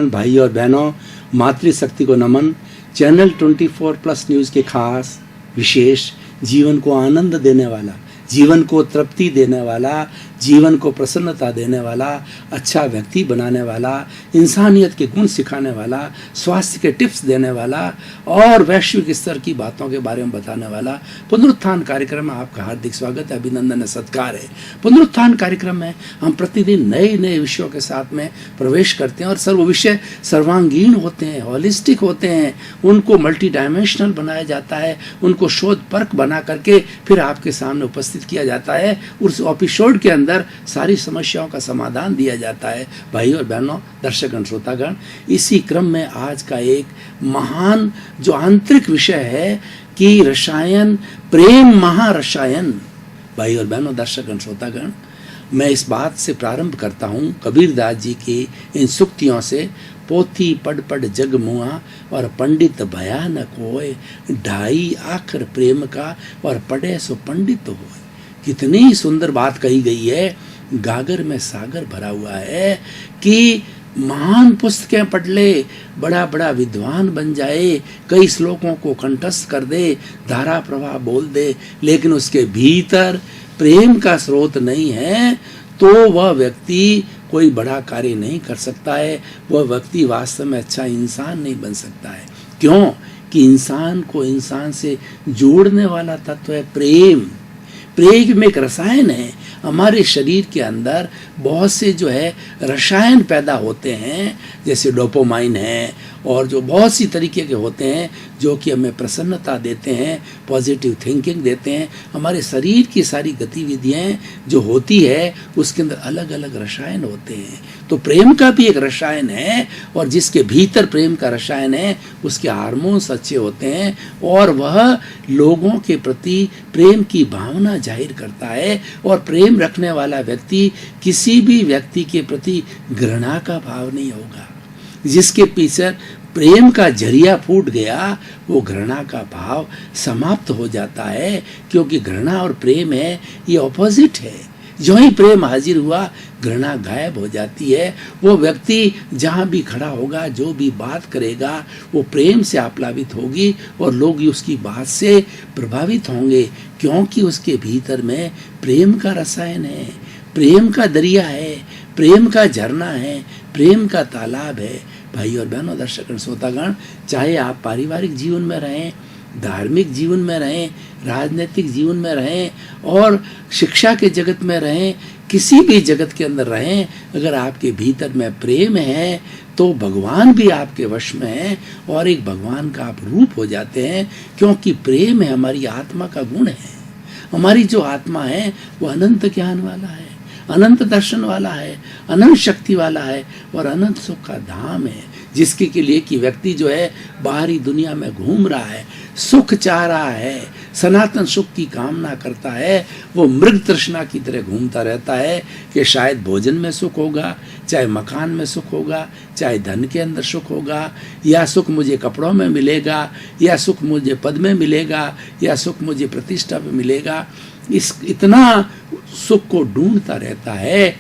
भाई और बहनों, मातृशक्ति को नमन। चैनल 24+ न्यूज़ के खास विशेष जीवन को आनंद देने वाला, जीवन को तृप्ति देने वाला, जीवन को प्रसन्नता देने वाला, अच्छा व्यक्ति बनाने वाला, इंसानियत के गुण सिखाने वाला, स्वास्थ्य के टिप्स देने वाला और वैश्विक स्तर की बातों के बारे में बताने वाला पुनरुत्थान कार्यक्रम में आपका हार्दिक स्वागत है, अभिनंदन है, सत्कार है। पुनरुत्थान कार्यक्रम में हम प्रतिदिन नए नए विषयों के साथ में प्रवेश करते हैं और सर्व विषय सर्वांगीण होते हैं, होलिस्टिक होते हैं, उनको मल्टी डायमेंशनल बनाया जाता है, उनको शोध परक बना करके फिर आपके सामने उपस्थित किया जाता है। उस एपिसोड के अंदर सारी समस्याओं का समाधान दिया जाता है। भाई और बहनों, दर्शकगण, श्रोतागण, इसी क्रम में आज का एक महान जो आंतरिक विषय है कि रसायन, प्रेम महारसायन। भाई और बहनों, दर्शकगण, श्रोतागण, मैं इस बात से प्रारंभ करता हूँ कबीरदास जी की इन सुक्तियों से। पोथी पढ़ पढ़ जग मुआ और पंडित भया न कोय, ढाई आखिर प्रेम का और पढ़े सो पंडित होय। कितनी सुंदर बात कही गई है। गागर में सागर भरा हुआ है कि महान पुस्तकें पढ़ ले, बड़ा बड़ा विद्वान बन जाए, कई श्लोकों को कंठस्थ कर दे, धारा प्रवाह बोल दे, लेकिन उसके भीतर प्रेम का स्रोत नहीं है तो वह व्यक्ति कोई बड़ा कार्य नहीं कर सकता है। वह व्यक्ति वास्तव में अच्छा इंसान नहीं बन सकता है। क्यों? कि इंसान को इंसान से जोड़ने वाला तत्व है प्रेम। प्रेम एक रसायन है। हमारे शरीर के अंदर बहुत से जो है रसायन पैदा होते हैं, जैसे डोपामाइन है और जो बहुत सी तरीके के होते हैं जो कि हमें प्रसन्नता देते हैं, पॉजिटिव थिंकिंग देते हैं। हमारे शरीर की सारी गतिविधियां जो होती है उसके अंदर अलग अलग रसायन होते हैं। तो प्रेम का भी एक रसायन है और जिसके भीतर प्रेम का रसायन है उसके हार्मोन्स अच्छे होते हैं और वह लोगों के प्रति प्रेम की भावना जाहिर करता है। और प्रेम रखने वाला व्यक्ति किसी भी व्यक्ति के प्रति घृणा का भाव नहीं होगा। जिसके पीछे प्रेम का जरिया फूट गया वो घृणा का भाव समाप्त हो जाता है, क्योंकि घृणा और प्रेम है ये ऑपोजिट है। जो ही प्रेम हाजिर हुआ घृणा गायब हो जाती है। वो व्यक्ति जहाँ भी खड़ा होगा, जो भी बात करेगा वो प्रेम से आप्लावित होगी और लोग उसकी बात से प्रभावित होंगे, क्योंकि उसके भीतर में प्रेम का रसायन है, प्रेम का दरिया है, प्रेम का झरना है, प्रेम का तालाब है। भाई और बहनों, दर्शक श्रोतागण, चाहे आप पारिवारिक जीवन में रहें, धार्मिक जीवन में रहें, राजनीतिक जीवन में रहें और शिक्षा के जगत में रहें, किसी भी जगत के अंदर रहें, अगर आपके भीतर में प्रेम है तो भगवान भी आपके वश में है और एक भगवान का आप रूप हो जाते हैं। क्योंकि प्रेम है हमारी आत्मा का गुण है। हमारी जो आत्मा है वो अनंत ज्ञान वाला है, अनंत दर्शन वाला है, अनंत शक्ति वाला है और अनंत सुख का धाम है। जिसके के लिए कि व्यक्ति जो है बाहरी दुनिया में घूम रहा है, सुख चाह रहा है, सनातन सुख की कामना करता है, वो मृग तृष्णा की तरह घूमता रहता है कि शायद भोजन में सुख होगा, चाहे मकान में सुख होगा, चाहे धन के अंदर सुख होगा, या सुख मुझे कपड़ों में मिलेगा, या सुख मुझे पद में मिलेगा, या सुख मुझे प्रतिष्ठा में मिलेगा। इतना सुख को ढूंढता रहता है।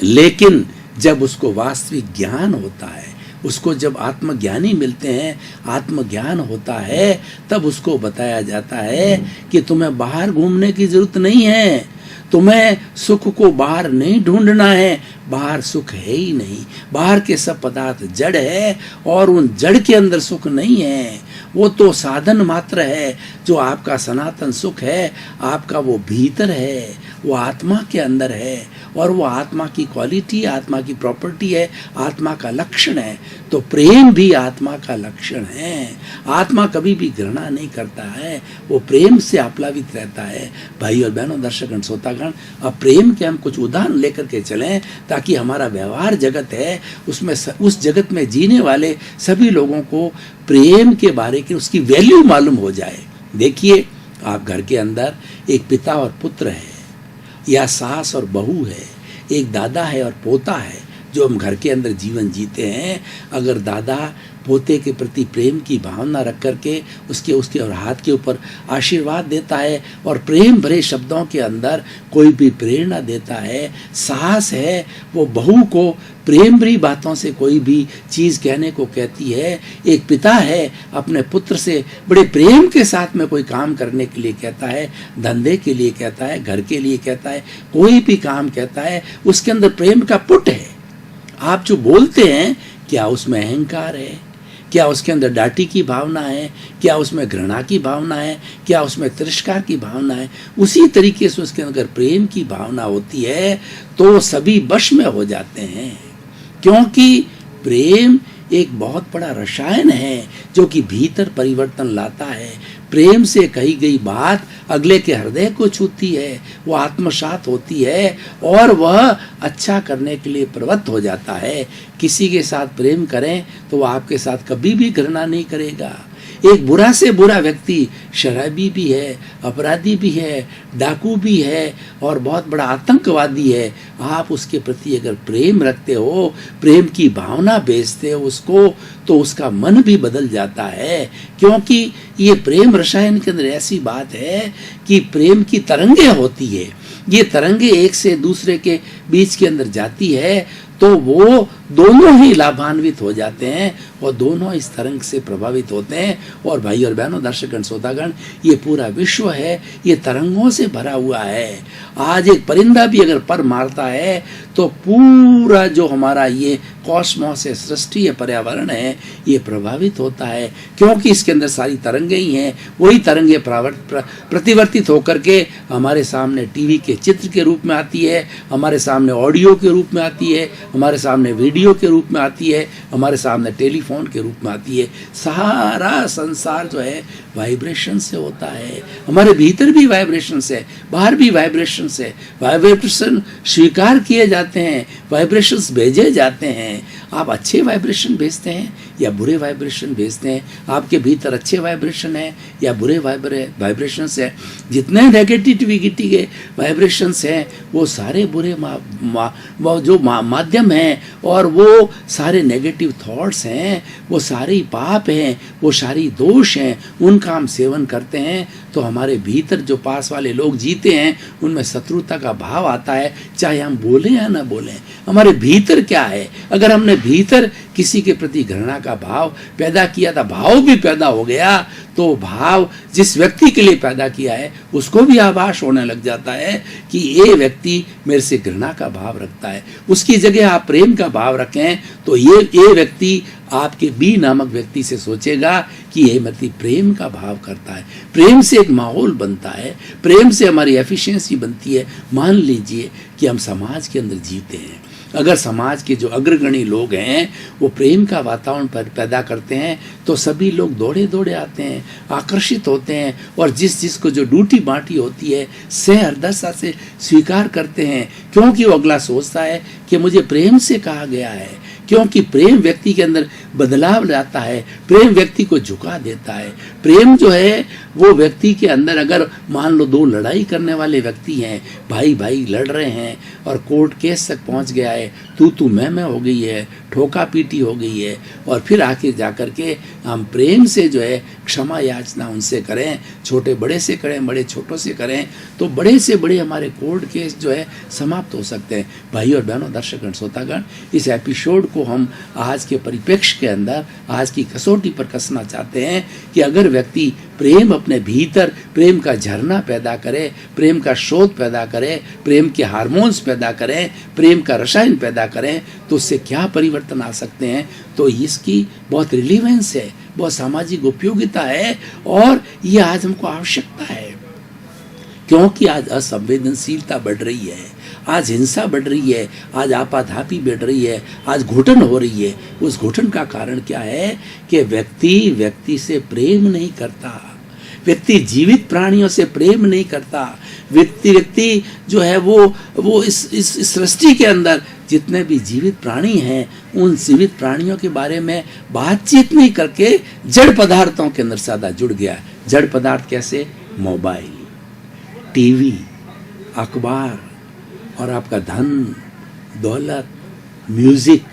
लेकिन जब उसको वास्तविक ज्ञान होता है, उसको जब आत्मज्ञानी मिलते हैं, आत्मज्ञान होता है, तब उसको बताया जाता है कि तुम्हें बाहर घूमने की जरूरत नहीं है, तुम्हें सुख को बाहर नहीं ढूंढना है, बाहर सुख है ही नहीं। बाहर के सब पदार्थ जड़ है और उन जड़ के अंदर सुख नहीं है। वो तो साधन मात्र है। जो आपका सनातन सुख है आपका वो भीतर है, वो आत्मा के अंदर है और वो आत्मा की क्वालिटी, आत्मा की प्रॉपर्टी है, आत्मा का लक्षण है। तो प्रेम भी आत्मा का लक्षण है। आत्मा कभी भी घृणा नहीं करता है, वो प्रेम से आप्लावित रहता है। भाई और बहनों, दर्शकगण, श्रोतागण, अब प्रेम के हम कुछ उदाहरण लेकर के चलें ताकि हमारा व्यवहार जगत है उसमें उस जगत में जीने वाले सभी लोगों को प्रेम के बारे की उसकी वैल्यू मालूम हो जाए। देखिए, आप घर के अंदर एक पिता और पुत्र है, या सास और बहू है, एक दादा है और पोता है, जो हम घर के अंदर जीवन जीते हैं, अगर दादा पोते के प्रति प्रेम की भावना रख करके उसके और हाथ के ऊपर आशीर्वाद देता है और प्रेम भरे शब्दों के अंदर कोई भी प्रेरणा देता है, साहस है, वो बहू को प्रेम भरी बातों से कोई भी चीज़ कहने को कहती है, एक पिता है अपने पुत्र से बड़े प्रेम के साथ में कोई काम करने के लिए कहता है, धंधे के लिए कहता है, घर के लिए कहता है, कोई भी काम कहता है, उसके अंदर प्रेम का पुट है। आप जो बोलते हैं, क्या उसमें अहंकार है, क्या उसके अंदर डांटी की भावना है, क्या उसमें घृणा की भावना है, क्या उसमें तिरस्कार की भावना है? उसी तरीके से उसके अंदर प्रेम की भावना होती है तो सभी वश में हो जाते हैं, क्योंकि प्रेम एक बहुत बड़ा रसायन है जो कि भीतर परिवर्तन लाता है। प्रेम से कही गई बात अगले के हृदय को छूती है, वो आत्मसात होती है और वह अच्छा करने के लिए प्रवृत्त हो जाता है। किसी के साथ प्रेम करें तो वह आपके साथ कभी भी घृणा नहीं करेगा। एक बुरा से बुरा व्यक्ति शराबी भी है, अपराधी भी है, डाकू भी है और बहुत बड़ा आतंकवादी है, आप उसके प्रति अगर प्रेम रखते हो, प्रेम की भावना बेचते हो उसको, तो उसका मन भी बदल जाता है। क्योंकि ये प्रेम रसायन के अंदर ऐसी बात है कि प्रेम की तरंगे होती है, ये तरंगे एक से दूसरे के बीच के अंदर जाती है तो वो दोनों ही लाभान्वित हो जाते हैं और दोनों इस तरंग से प्रभावित होते हैं। और भाई और बहनों, दर्शकगण, श्रोतागण, ये पूरा विश्व है, ये तरंगों से भरा हुआ है। आज एक परिंदा भी अगर पर मारता है तो पूरा जो हमारा ये कॉस्मोस है, सृष्टि है, पर्यावरण है, ये प्रभावित होता है, क्योंकि इसके अंदर सारी तरंगे ही हैं। वही तरंगे प्रतिवर्तित होकर के हमारे सामने टीवी के चित्र के रूप में आती है, हमारे सामने ऑडियो के रूप में आती है, हमारे सामने वीडियो के रूप में आती है, हमारे सामने टेलीफोन के रूप में आती है। सारा संसार जो है वाइब्रेशन से होता है। हमारे भीतर भी वाइब्रेशन है, बाहर भी वाइब्रेशन है। वाइब्रेशन स्वीकार किए जाते हैं, वाइब्रेशंस भेजे जाते हैं। आप अच्छे वाइब्रेशन भेजते हैं या बुरे वाइब्रेशन भेजते हैं? आपके भीतर अच्छे वाइब्रेशन है या बुरे वाइब्रेशंस है? जितने नेगेटिविटी के वाइब्रेशंस हैं वो सारे बुरे जो माध्यम हैं और वो सारे नेगेटिव थॉट्स हैं, वो सारे पाप हैं, वो सारी दोष हैं, उनका हम सेवन करते हैं तो हमारे भीतर जो पास वाले लोग जीते हैं उनमें शत्रुता का भाव आता है, चाहे हम बोलें या ना बोलें। हमारे भीतर क्या है? अगर हमने भीतर किसी के प्रति घृणा का भाव पैदा किया था, भाव भी पैदा हो गया, तो भाव जिस व्यक्ति के लिए पैदा किया है उसको भी आभास होने लग जाता है कि ये व्यक्ति मेरे से घृणा का भाव रखता है। उसकी जगह आप प्रेम का भाव रखें तो ये व्यक्ति आपके बी नामक व्यक्ति से सोचेगा कि ये व्यक्ति प्रेम का भाव करता है। प्रेम से एक माहौल बनता है, प्रेम से हमारी एफिशिएंसी बनती है। मान लीजिए कि हम समाज के अंदर जीते हैं, अगर समाज के जो अग्रगणी लोग हैं वो प्रेम का वातावरण पैदा करते हैं तो सभी लोग दौड़े दौड़े आते हैं, आकर्षित होते हैं और जिसको जो ड्यूटी बांटी होती है सहृदयता से स्वीकार करते हैं, क्योंकि वो अगला सोचता है कि मुझे प्रेम से कहा गया है। क्योंकि प्रेम व्यक्ति के अंदर बदलाव लाता है, प्रेम व्यक्ति को झुका देता है। प्रेम जो है वो व्यक्ति के अंदर, अगर मान लो दो लड़ाई करने वाले व्यक्ति हैं, भाई भाई लड़ रहे हैं और कोर्ट केस तक पहुंच गया है, तू मैं हो गई है, ठोका पीटी हो गई है, और फिर आके जाकर के हम प्रेम से जो है क्षमा याचना उनसे करें, छोटे बड़े से करें, बड़े छोटों से करें, तो बड़े से बड़े हमारे कोर्ट केस जो है समाप्त हो सकते हैं। भाई और बहनों, दर्शकगण, श्रोतागण, इस एपिसोड को हम आज के परिप्रेक्ष्य के अंदर आज की कसौटी पर कसना चाहते हैं कि अगर व्यक्ति प्रेम अपने भीतर प्रेम का झरना पैदा करे, प्रेम का शोध पैदा करे, प्रेम के हार्मोन्स पैदा करें, प्रेम का रसायन पैदा करें, तो उससे क्या परिवर्तन आ सकते हैं। तो इसकी बहुत रिलीवेंस है, बहुत सामाजिक उपयोगिता है और ये आज हमको आवश्यकता है, क्योंकि आज असंवेदनशीलता बढ़ रही है, आज हिंसा बढ़ रही है, आज आपाधापी बढ़ रही है, आज घुटन हो रही है। उस घुटन का कारण क्या है कि व्यक्ति से प्रेम नहीं करता, व्यक्ति जीवित प्राणियों से प्रेम नहीं करता। व्यक्ति जो है वो इस सृष्टि के अंदर जितने भी जीवित प्राणी हैं उन जीवित प्राणियों के बारे में बातचीत नहीं करके जड़ पदार्थों के अंदर ज़्यादा जुड़ गया है। जड़ पदार्थ कैसे? मोबाइल, टीवी, अखबार और आपका धन, दौलत, म्यूजिक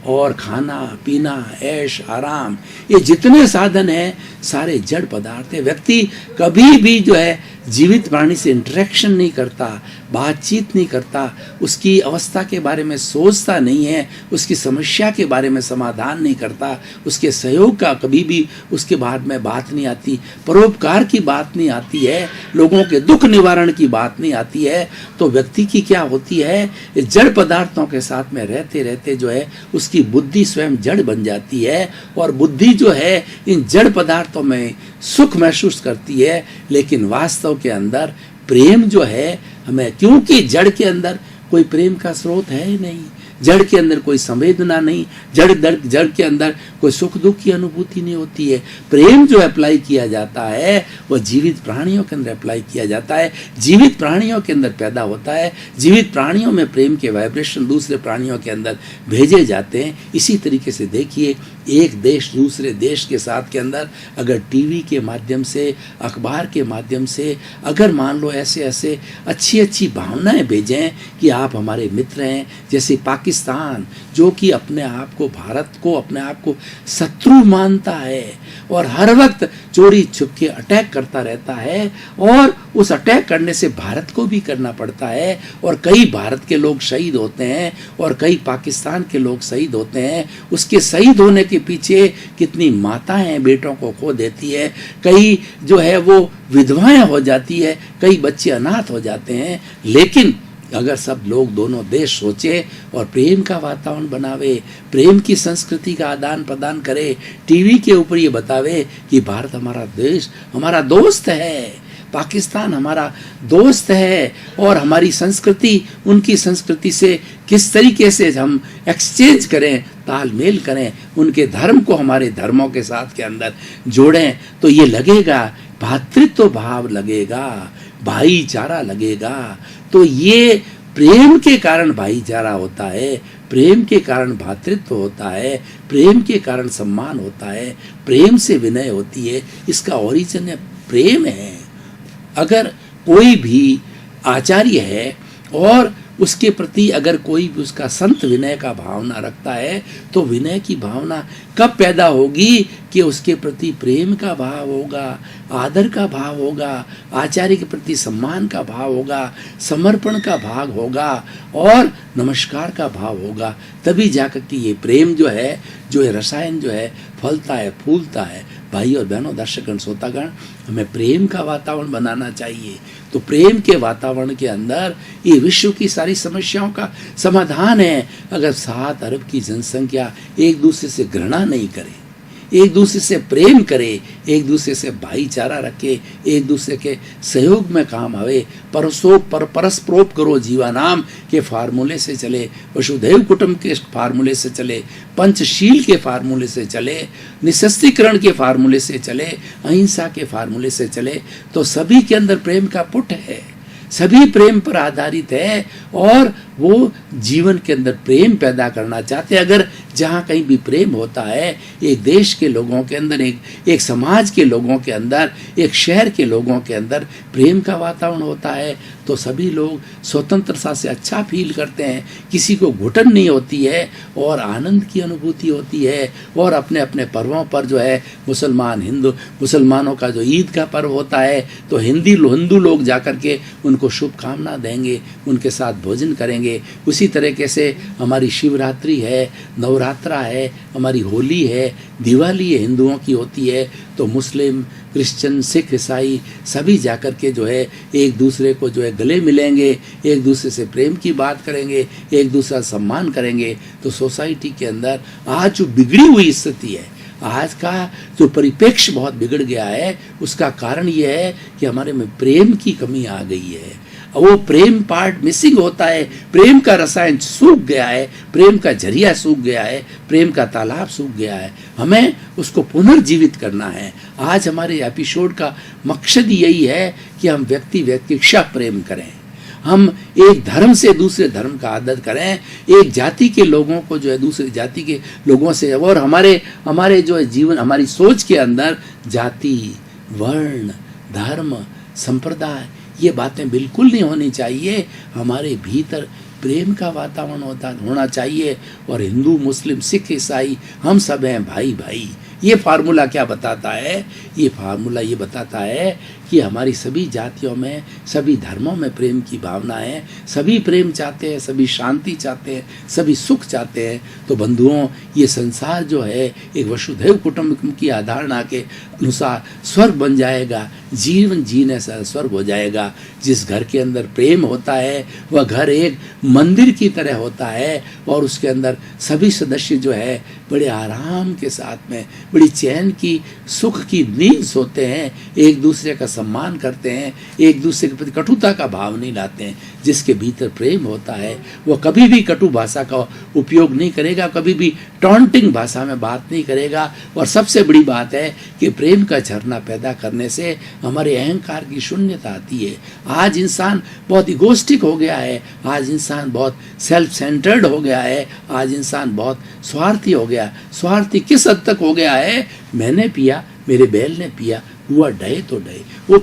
और खाना पीना ऐश आराम, ये जितने साधन हैं सारे जड़ पदार्थ है। व्यक्ति कभी भी जो है जीवित प्राणी से इंटरेक्शन नहीं करता, बातचीत नहीं करता, उसकी अवस्था के बारे में सोचता नहीं है, उसकी समस्या के बारे में समाधान नहीं करता, उसके सहयोग का कभी भी उसके बाद में बात नहीं आती, परोपकार की बात नहीं आती है, लोगों के दुख निवारण की बात नहीं आती है, तो व्यक्ति की क्या होती है, जड़ पदार्थों के साथ में रहते रहते जो है उसकी बुद्धि स्वयं जड़ बन जाती है, और बुद्धि जो है इन जड़ पदार्थों में सुख महसूस करती है, लेकिन वास्तव के अंदर प्रेम जो है हमें, क्योंकि जड़ के अंदर कोई प्रेम का स्रोत है ही नहीं, जड़ के अंदर कोई संवेदना नहीं, जड़ के अंदर कोई सुख दुख की अनुभूति नहीं होती है। प्रेम जो अप्लाई किया जाता है वह जीवित प्राणियों के अंदर अप्लाई किया जाता है, जीवित प्राणियों के अंदर पैदा होता है, जीवित प्राणियों में प्रेम के वाइब्रेशन दूसरे प्राणियों के अंदर भेजे जाते हैं। इसी तरीके से देखिए, एक देश दूसरे देश के साथ के अंदर अगर टीवी के माध्यम से, अखबार के माध्यम से अगर मान लो ऐसे ऐसे अच्छी अच्छी भावनाएं भेजें कि आप हमारे मित्र हैं, जैसे पाकिस्तान जो कि अपने आप को, भारत को अपने आप को शत्रु मानता है और हर वक्त चोरी छुप के अटैक करता रहता है, और उस अटैक करने से भारत को भी करना पड़ता है, और कई भारत के लोग शहीद होते हैं और कई पाकिस्तान के लोग शहीद होते हैं। उसके शहीद होने के पीछे कितनी माताएं बेटों को खो देती है, कई जो है वो विधवाएं हो जाती है, कई बच्चे अनाथ हो जाते हैं। लेकिन अगर सब लोग, दोनों देश सोचे और प्रेम का वातावरण बनावे, प्रेम की संस्कृति का आदान प्रदान करे, टीवी के ऊपर ये बतावे कि भारत हमारा देश, हमारा दोस्त है, पाकिस्तान हमारा दोस्त है, और हमारी संस्कृति उनकी संस्कृति से किस तरीके से हम एक्सचेंज करें, तालमेल करें, उनके धर्म को हमारे धर्मों के साथ के अंदर जोड़ें, तो ये लगेगा भातृत्व भाव लगेगा, भाईचारा लगेगा। तो ये प्रेम के कारण भाईचारा होता है, प्रेम के कारण भातृत्व होता है, प्रेम के कारण सम्मान होता है, प्रेम से विनय होती है, इसका ओरिजिन है प्रेम है। अगर कोई भी आचार्य है और उसके प्रति अगर कोई भी उसका संत विनय का भावना रखता है, तो विनय की भावना कब पैदा होगी कि उसके प्रति प्रेम का भाव होगा, आदर का भाव होगा, आचार्य के प्रति सम्मान का भाव होगा, समर्पण का भाव होगा और नमस्कार का भाव होगा। तभी जाकर के ये प्रेम जो है, जो है रसायन जो है फलता है, फूलता है। भाई और बहनों, दर्शकगण, श्रोतागण, हमें प्रेम का वातावरण बनाना चाहिए। तो प्रेम के वातावरण के अंदर ये विश्व की सारी समस्याओं का समाधान है। अगर 7 अरब की जनसंख्या एक दूसरे से घृणा नहीं करे, एक दूसरे से प्रेम करे, एक दूसरे से भाईचारा रखे, एक दूसरे के सहयोग में काम आवे, परस्परोप करो जीवानाम के फार्मूले से चले, वसुधैव कुटुंब के फार्मूले से चले, पंचशील के फार्मूले से चले, निःशस्त्रीकरण के फार्मूले से चले, अहिंसा के फार्मूले से चले, तो सभी के अंदर प्रेम का पुट है, सभी प्रेम पर आधारित है और वो जीवन के अंदर प्रेम पैदा करना चाहते हैं। अगर जहाँ कहीं भी प्रेम होता है, एक देश के लोगों के अंदर, एक समाज के लोगों के अंदर, एक शहर के लोगों के अंदर प्रेम का वातावरण होता है, तो सभी लोग स्वतंत्रता से अच्छा फील करते हैं, किसी को घुटन नहीं होती है और आनंद की अनुभूति होती है। और अपने अपने पर्वों पर जो है मुसलमानों का जो ईद का पर्व होता है, तो हिंदू लोग जाकर के उनको शुभकामना देंगे, उनके साथ भोजन करेंगे। उसी तरीके से हमारी शिवरात्रि है, नवरात्रा है, हमारी होली है, दिवाली है, हिंदुओं की होती है, तो मुस्लिम, क्रिश्चियन, सिख, ईसाई सभी जाकर के जो है एक दूसरे को जो है गले मिलेंगे, एक दूसरे से प्रेम की बात करेंगे, एक दूसरा सम्मान करेंगे। तो सोसाइटी के अंदर आज जो बिगड़ी हुई स्थिति है, आज का जो परिप्रेक्ष्य बहुत बिगड़ गया है, उसका कारण ये है कि हमारे में प्रेम की कमी आ गई है। वो प्रेम पार्ट मिसिंग होता है, प्रेम का रसायन सूख गया है, प्रेम का जरिया सूख गया है, प्रेम का तालाब सूख गया है। हमें उसको पुनर्जीवित करना है। आज हमारे एपिसोड का मकसद यही है कि हम व्यक्ति क्षय प्रेम करें, हम एक धर्म से दूसरे धर्म का आदर करें, एक जाति के लोगों को जो है दूसरी जाति के लोगों से, और हमारे जो है जीवन, हमारी सोच के अंदर जाति, वर्ण, धर्म, संप्रदाय, ये बातें बिल्कुल नहीं होनी चाहिए। हमारे भीतर प्रेम का वातावरण होना चाहिए। और हिंदू, मुस्लिम, सिख, ईसाई हम सब हैं भाई भाई। ये फार्मूला क्या बताता है? ये फार्मूला ये बताता है कि हमारी सभी जातियों में, सभी धर्मों में प्रेम की भावना है। सभी प्रेम चाहते हैं, सभी शांति चाहते हैं, सभी सुख चाहते हैं। तो बंधुओं, ये संसार जो है एक वसुधैव कुटुंबकम की अवधारणा के अनुसार स्वर्ग बन जाएगा। जीवन जीने से स्वर्ग हो जाएगा। जिस घर के अंदर प्रेम होता है वह घर एक मंदिर की तरह होता है और उसके अंदर सभी सदस्य जो है बड़े आराम के साथ में, बड़ी चैन की, सुख की नींद सोते हैं, एक दूसरे का सम्मान करते हैं, एक दूसरे के प्रति कटुता का भाव नहीं लाते हैं। जिसके भीतर प्रेम होता है वह कभी भी कटु भाषा का उपयोग नहीं करेगा, कभी भी टॉन्टिंग भाषा में बात नहीं करेगा। और सबसे बड़ी बात है कि प्रेम का झरना पैदा करने से हमारे अहंकार की शून्यता आती है। आज इंसान बहुत इगोस्टिक हो गया है, आज इंसान बहुत सेल्फ सेंटर्ड हो गया है, आज इंसान बहुत स्वार्थी हो गया। स्वार्थी किस हद तक हो गया है? मैंने पिया, मेरे बैल ने पिया, हुआ डहे तो डहे। वो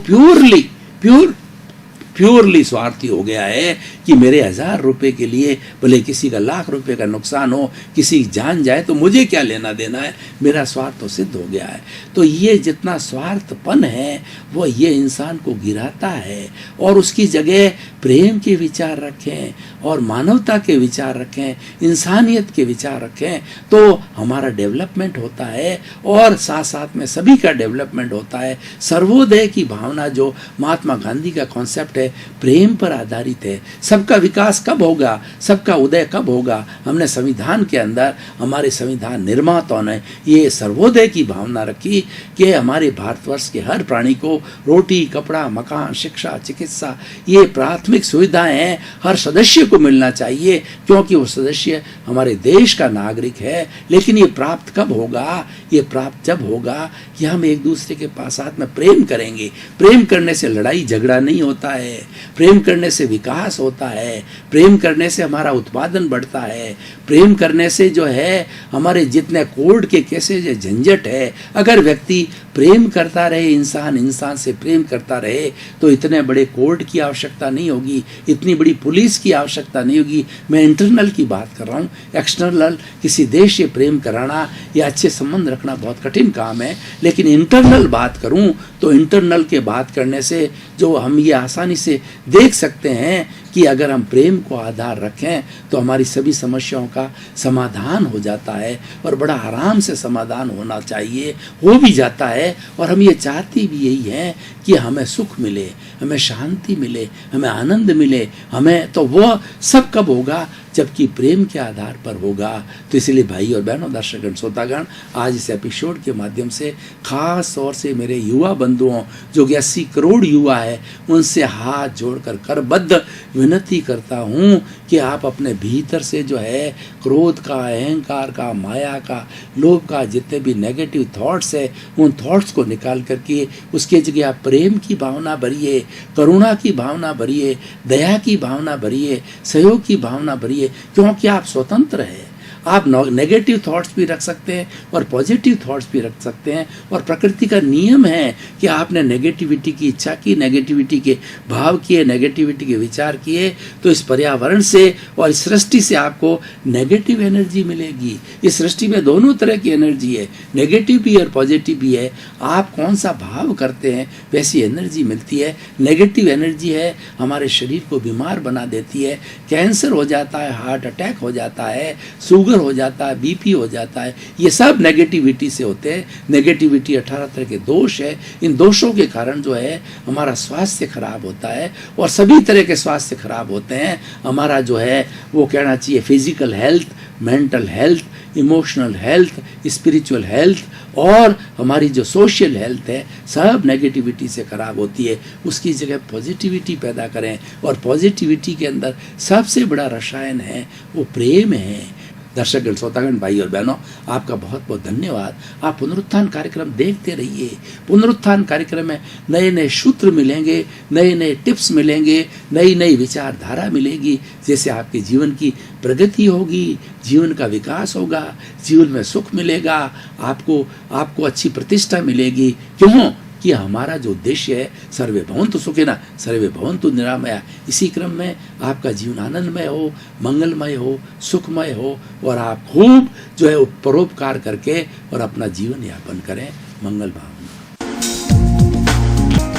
प्योरली स्वार्थी हो गया है कि मेरे 1000 रुपए के लिए भले किसी का लाख रुपए का नुकसान हो, किसी की जान जाए तो मुझे क्या लेना देना है, मेरा स्वार्थ तो सिद्ध हो गया है। तो ये जितना स्वार्थपन है वो ये इंसान को गिराता है। और उसकी जगह प्रेम के विचार रखें और मानवता के विचार रखें, इंसानियत के विचार रखें, तो हमारा डेवलपमेंट होता है और साथ साथ में सभी का डेवलपमेंट होता है। सर्वोदय की भावना जो महात्मा गांधी का कॉन्सेप्ट है प्रेम पर आधारित है। सबका विकास कब होगा, सबका उदय कब होगा? हमने संविधान के अंदर, हमारे संविधान निर्माताओं ने ये सर्वोदय की भावना रखी कि हमारे भारतवर्ष के हर प्राणी को रोटी, कपड़ा, मकान, शिक्षा, चिकित्सा, ये प्राथमिक सुविधाएं हैं, हर सदस्य को मिलना चाहिए क्योंकि वो सदस्य हमारे देश का नागरिक है। लेकिन ये प्राप्त कब होगा? ये प्राप्त जब होगा कि हम एक दूसरे के साथ में प्रेम करेंगे। प्रेम करने से लड़ाई झगड़ा नहीं होता है, प्रेम करने से विकास होता है, प्रेम करने से हमारा उत्पादन बढ़ता है, प्रेम करने से जो है हमारे जितने कोर्ट के केसेज झंझट है, अगर व्यक्ति प्रेम करता रहे, इंसान से प्रेम करता रहे, तो इतने बड़े कोर्ट की आवश्यकता नहीं होगी, इतनी बड़ी पुलिस की आवश्यकता नहीं होगी। मैं इंटरनल की बात कर रहा हूँ, एक्सटर्नल किसी देश से प्रेम कराना या अच्छे संबंध रखना बहुत कठिन काम है। लेकिन इंटरनल बात करूँ तो इंटरनल के बात करने से जो हम ये आसानी से देख सकते हैं कि अगर हम प्रेम को आधार रखें तो हमारी सभी समस्याओं का समाधान हो जाता है और बड़ा आराम से समाधान होना चाहिए, हो भी जाता है। और हम ये चाहते भी यही हैं कि हमें सुख मिले, हमें शांति मिले, हमें आनंद मिले। हमें तो वो सब कब होगा? जबकि प्रेम के आधार पर होगा। तो इसलिए भाई और बहनों, दर्शकगण, श्रोतागण, आज इस एपिसोड के माध्यम से खास तौर से मेरे युवा बंधुओं जो कि 80 करोड़ युवा है, उनसे हाथ जोड़कर करबद्ध विनती करता हूँ कि आप अपने भीतर से जो है क्रोध का, अहंकार का, माया का, लोभ का, जितने भी नेगेटिव थॉट्स है, उन थॉट्स को निकाल करके उसके जगह आप प्रेम की भावना भरिए, करुणा की भावना भरिए, दया की भावना भरिए, सहयोग की भावना भरिए। क्योंकि आप स्वतंत्र हैं। आप नेगेटिव थॉट्स भी रख सकते हैं और पॉजिटिव थॉट्स भी रख सकते हैं। और प्रकृति का नियम है कि आपने नेगेटिविटी की इच्छा की, नेगेटिविटी के भाव किए, नेगेटिविटी के विचार किए, तो इस पर्यावरण से और इस सृष्टि से आपको नेगेटिव एनर्जी मिलेगी। इस सृष्टि में दोनों तरह की एनर्जी है, नेगेटिव भी और पॉजिटिव भी है। आप कौन सा भाव करते हैं वैसी एनर्जी मिलती है। नेगेटिव एनर्जी है हमारे शरीर को बीमार बना देती है, कैंसर हो जाता है, हार्ट अटैक हो जाता है, शुगर हो जाता है, बीपी हो जाता है। ये सब नेगेटिविटी से होते हैं। नेगेटिविटी 18 तरह के दोष है। इन दोषों के कारण जो है हमारा स्वास्थ्य खराब होता है और सभी तरह के स्वास्थ्य खराब होते हैं। हमारा जो है वो कहना चाहिए physical health, mental health, emotional health, spiritual health और हमारी जो सोशल हेल्थ है, सब नेगेटिविटी से खराब होती है। उसकी जगह पॉजिटिविटी पैदा करें और पॉजिटिविटी के अंदर सबसे बड़ा रसायन है वो प्रेम है। दर्शक श्रोतागण, भाई और बहनों, आपका बहुत बहुत धन्यवाद। आप पुनरुत्थान कार्यक्रम देखते रहिए। पुनरुत्थान कार्यक्रम में नए नए सूत्र मिलेंगे, नए नए टिप्स मिलेंगे, नई नई विचारधारा मिलेगी, जैसे आपके जीवन की प्रगति होगी, जीवन का विकास होगा, जीवन में सुख मिलेगा, आपको अच्छी प्रतिष्ठा मिलेगी। क्यों? कि हमारा जो उद्देश्य है सर्वे भवन्तु सुखिनः सर्वे भवन्तु निरामया, इसी क्रम में आपका जीवन आनंदमय हो, मंगलमय हो, सुखमय हो और आप खूब जो है परोपकार करके और अपना जीवन यापन करें। मंगल भाव।